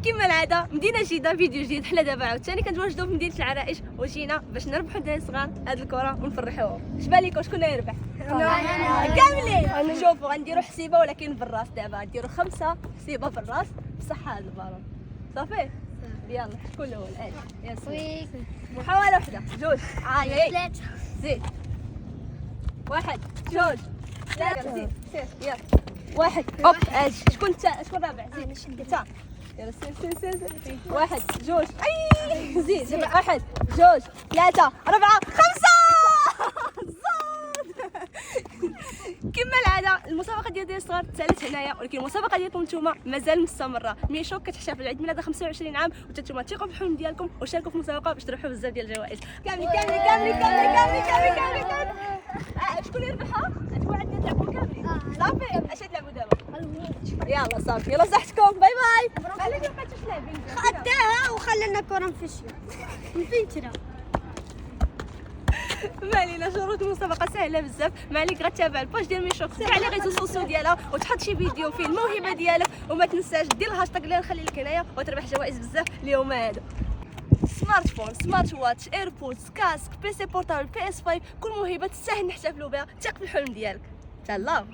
كما العاده مدينه جديده فيديو جديد. حنا دابا عاوتاني كنتواجدوا في مدينه العرائش وجينا باش نربحوا الدراري الصغار هاد الكره ونفرحوهم. اش بالكم شكون يربح؟ كاملين. شوفوا غنديروا حسيبه ولكن بالراس. دابا غنديروا 5 حسيبه بالراس بصح هاد البالون صافي. يلا شكون الاول؟ يا سيدي محاوله واحده جوج ثلاثه زيد 1 2 3 زيد سير يلا 1 هوب اجي. شكون الرابع؟ زيد انت يلا سير 1 2 اي زيد 1 2 3 4 5 كما العاده المسابقه ديال الصغار تسالت هنايا، ولكن المسابقه ديالكم نتوما مازال مستمره. ميشو كتحتفل عيد ميلادها 25 عام وانتم ثقوا بالحلم ديالكم وشاركوا في المسابقه باش تربحوا بزاف ديال الجوائز. كاملين شكون يربحها؟ انتوا عندنا تلعبوا كاملين صافي. اش تلعبوا دابا؟ يلا صافي يلا صحتكم باي باي. علاش ما بقيتوش لاعبين؟ خداها وخلينا كره مفشيه مفيتره. ما علينا. شروط المسابقه سهله بزاف. ما عليك غتابع الباج ديال ميشو، تسير على ريزو سوسيو ديالها وتحط شي فيديو فيه الموهبه ديالك، وما تنساش دير الهاشتاغ اللي غنخلي لك هنايا وتربح جوائز بزاف اليوم هذا. سمارت فون، سمارت واتش، ايربودز، كاسك، بي سي بورتابل، بي اس 5، كل موهبه تستاهل نحتفلوا بها. ثق في الحلم ديالك. تهلاو.